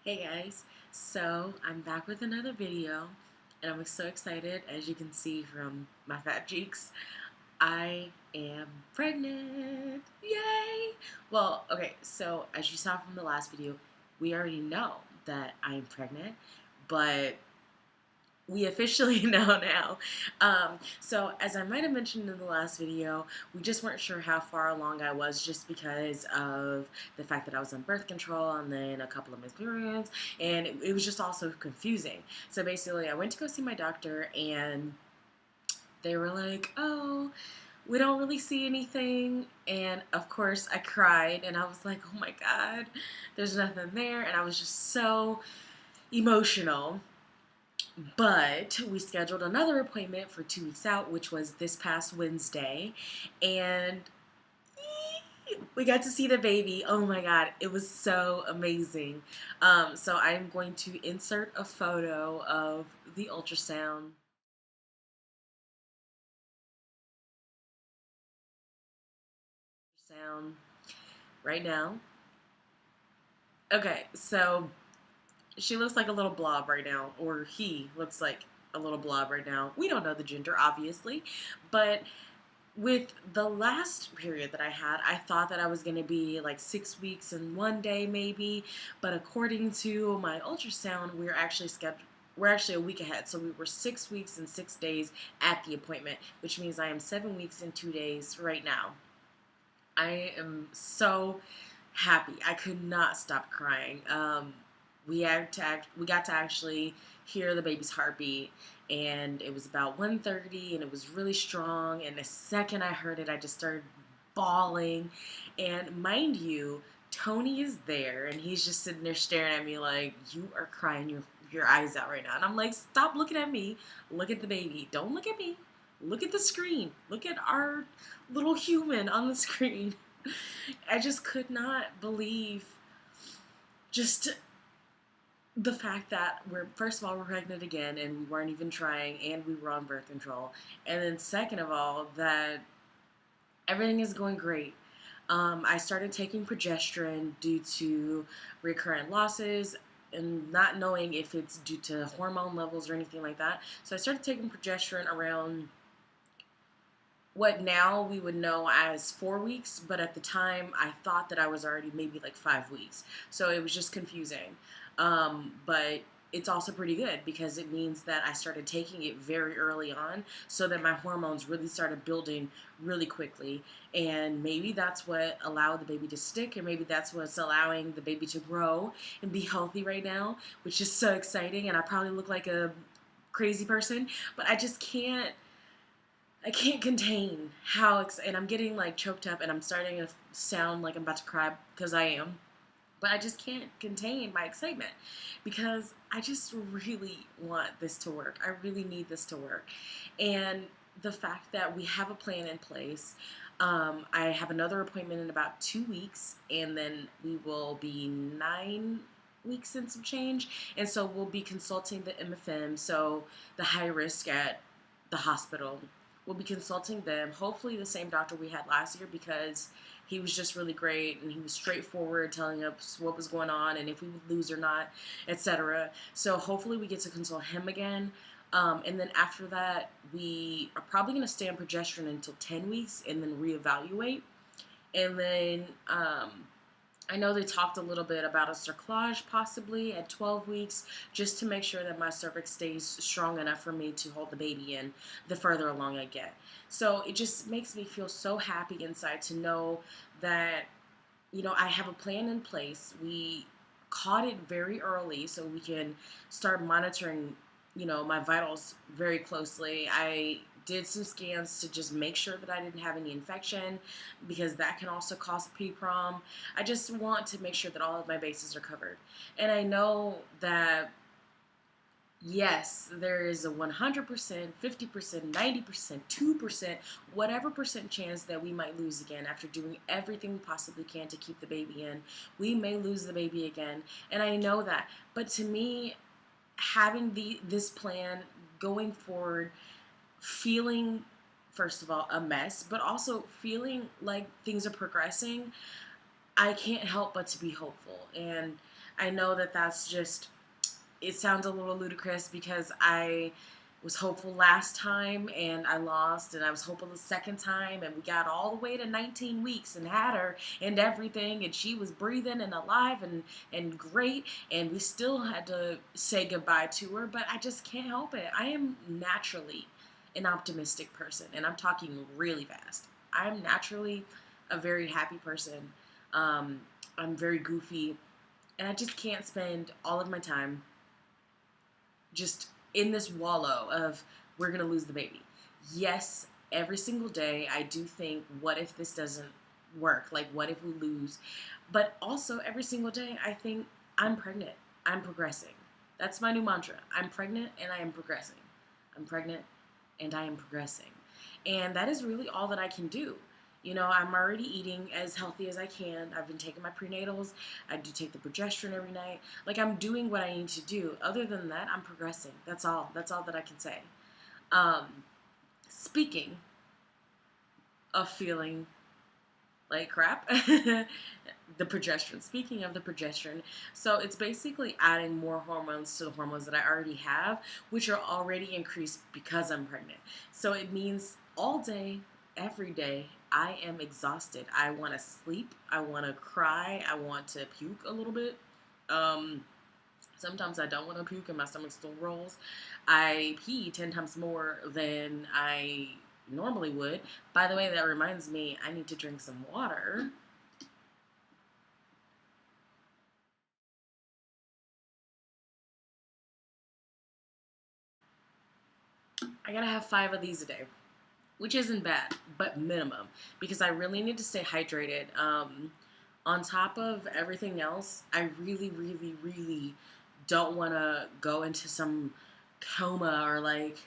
Hey guys, so I'm back with another video and I'm so excited. As you can see from my fat cheeks, I am pregnant. Yay! Well, okay, so as you saw from the last video, we already know that I am pregnant, but we officially know now. So as I might have mentioned in the last video, we just weren't sure how far along I was just because of the fact that I was on birth control and then a couple of miscarriages, and it was just also confusing. So basically I went to go see my doctor and they were like, oh, we don't really see anything. And of course I cried and I was like, oh my God, there's nothing there. And I was just so emotional. But we scheduled another appointment for 2 weeks out, which was this past Wednesday. And we got to see the baby. Oh my God, it was so amazing. So I'm going to insert a photo of the ultrasound sound right now. Okay, so she looks like a little blob right now, or he looks like a little blob right now. We don't know the gender, obviously, but with the last period that I had, I thought that I was going to be like 6 weeks and one day maybe, but according to my ultrasound, we're actually a week ahead. So we were 6 weeks and 6 days at the appointment, which means I am 7 weeks and 2 days right now. I am so happy. I could not stop crying. We got to actually hear the baby's heartbeat, and it was about 1:30, and it was really strong. And the second I heard it, I just started bawling. And mind you, Tony is there, and he's just sitting there staring at me like, "You are crying your eyes out right now." And I'm like, "Stop looking at me. Look at the baby. Don't look at me. Look at the screen. Look at our little human on the screen." I just could not believe just the fact that we're, first of all, we're pregnant again and we weren't even trying and we were on birth control. And then second of all, that everything is going great. I started taking progesterone due to recurrent losses and not knowing if it's due to hormone levels or anything like that. So I started taking progesterone around what now we would know as 4 weeks, but at the time I thought that I was already maybe like 5 weeks. So it was just confusing. But it's also pretty good because it means that I started taking it very early on so that my hormones really started building really quickly. And maybe that's what allowed the baby to stick, or maybe that's what's allowing the baby to grow and be healthy right now, which is so exciting. And I probably look like a crazy person, but I can't contain how and I'm getting like choked up and I'm starting to sound like I'm about to cry because I am. But I just can't contain my excitement because I just really want this to work. I really need this to work. And the fact that we have a plan in place, I have another appointment in about 2 weeks, and then we will be 9 weeks and some change. And so we'll be consulting the MFM, so the high risk at the hospital. We'll be consulting them, hopefully the same doctor we had last year, because he was just really great and he was straightforward telling us what was going on and if we would lose or not, etc. So hopefully we get to consult him again. And then after that, we are probably going to stay on progesterone until 10 weeks and then reevaluate. And then I know they talked a little bit about a cerclage possibly at 12 weeks, just to make sure that my cervix stays strong enough for me to hold the baby in the further along I get. So it just makes me feel so happy inside to know that, I have a plan in place. We caught it very early so we can start monitoring, my vitals very closely. I did some scans to just make sure that I didn't have any infection because that can also cause pre-prom. I just want to make sure that all of my bases are covered. And I know that yes, there is a 100%, 50%, 90%, 2%, whatever percent chance that we might lose again after doing everything we possibly can to keep the baby in. We may lose the baby again, and I know that. But to me, having this plan going forward, feeling, first of all, a mess, but also feeling like things are progressing, I can't help but to be hopeful. And I know that that's just, it sounds a little ludicrous because I was hopeful last time and I lost, and I was hopeful the second time, and we got all the way to 19 weeks and had her and everything, and she was breathing and alive and great, and we still had to say goodbye to her. But I just can't help it. I am naturally an optimistic person, and I'm talking really fast. I'm naturally a very happy person. Um, I'm very goofy, and I just can't spend all of my time just in this wallow of we're going to lose the baby. Yes, every single day I do think, what if this doesn't work? Like, what if we lose? But also, every single day I think, I'm pregnant. I'm progressing. That's my new mantra. I'm pregnant and I am progressing. I'm pregnant and I am progressing. And that is really all that I can do. You know, I'm already eating as healthy as I can. I've been taking my prenatals. I do take the progesterone every night. Like, I'm doing what I need to do. Other than that, I'm progressing. That's all. That's all that I can say. Um, Speaking of feeling like crap, the progesterone. Speaking of the progesterone, so it's basically adding more hormones to the hormones that I already have, which are already increased because I'm pregnant. So it means all day, every day, I am exhausted. I want to sleep. I want to cry. I want to puke a little bit. Um, Sometimes I don't want to puke and my stomach still rolls. I pee 10 times more than I normally would. By the way, that reminds me, I need to drink some water. I gotta have 5 of these a day, which isn't bad, but minimum, because I really need to stay hydrated. On top of everything else, I really, really, really don't want to go into some coma or like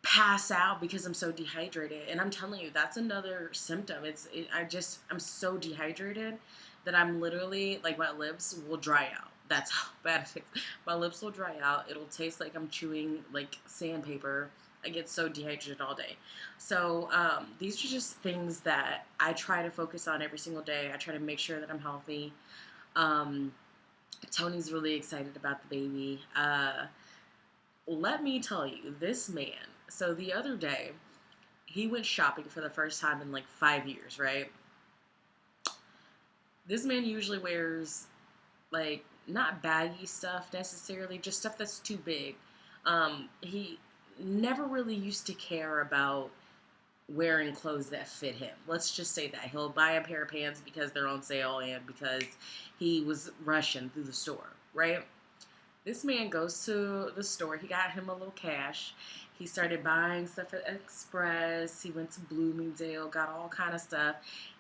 pass out because I'm so dehydrated. And I'm telling you, that's another symptom. I'm so dehydrated that I'm literally like, my lips will dry out. That's how bad it is. My lips will dry out. It'll taste like I'm chewing like sandpaper. I get so dehydrated all day. So these are just things that I try to focus on every single day. I try to make sure that I'm healthy. Um, Tony's really excited about the baby. Let me tell you, this man. So the other day, he went shopping for the first time in like 5 years, right? This man usually wears like not baggy stuff necessarily, just stuff that's too big. He never really used to care about wearing clothes that fit him. Let's just say that. He'll buy a pair of pants because they're on sale and because he was rushing through the store, right? This man goes to the store. He got him a little cash. He started buying stuff at Express. He went to Bloomingdale, got all kind of stuff.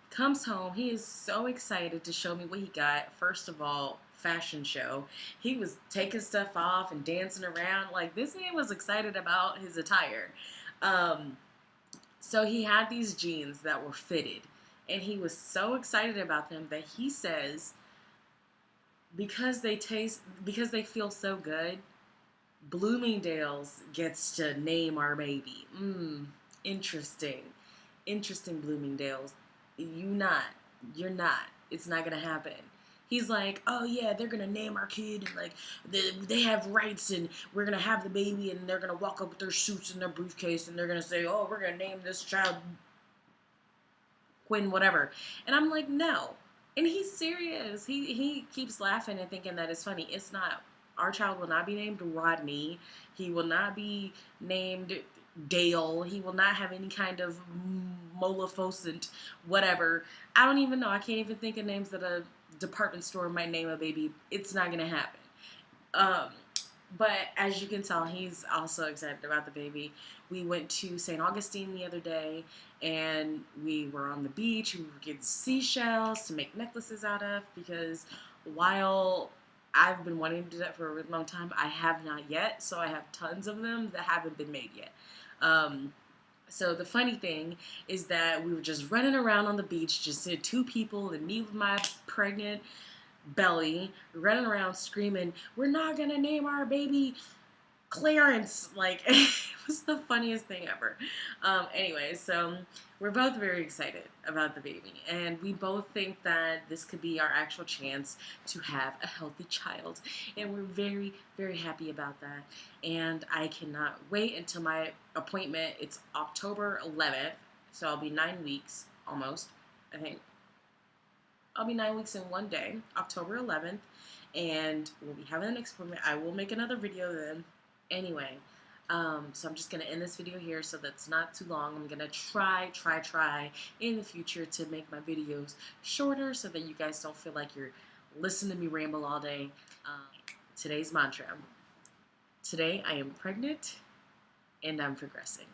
Comes home. He is so excited to show me what he got. First of all, fashion show. He was taking stuff off and dancing around. Like, this man was excited about his attire. Um, so he had these jeans that were fitted. And he was so excited about them that he says, because they feel so good, Bloomingdale's gets to name our baby. Interesting. Interesting, Bloomingdale's. You're not. It's not gonna happen. He's like, oh yeah, they're gonna name our kid, and like they have rights, and we're gonna have the baby, and they're gonna walk up with their suits and their briefcase, and they're gonna say, oh, we're gonna name this child Quinn, whatever. And I'm like, no. And he's serious. He keeps laughing and thinking that it's funny. It's not. Our child will not be named Rodney. He will not be named Dale. He will not have any kind of Molifocent, whatever. I don't even know. I can't even think of names that a department store might name a baby. It's not going to happen. Um, but as you can tell, he's also excited about the baby. We went to St. Augustine the other day, and we were on the beach. We were getting seashells to make necklaces out of, because while I've been wanting to do that for a really long time, I have not yet. So I have tons of them that haven't been made yet. So the funny thing is that we were just running around on the beach, just two people, and me with my pregnant belly, running around screaming, we're not gonna name our baby Clarence. Like, it was the funniest thing ever. Anyway, so we're both very excited about the baby, and we both think that this could be our actual chance to have a healthy child, and we're very, very happy about that. And I cannot wait until my appointment. It's October 11th, so I'll be 9 weeks almost. I think I'll be 9 weeks in one day, October 11th, and we'll be having the next appointment. I will make another video then. Anyway, so I'm just going to end this video here so that's not too long. I'm going to try in the future to make my videos shorter so that you guys don't feel like you're listening to me ramble all day. Today's mantra. Today I am pregnant and I'm progressing.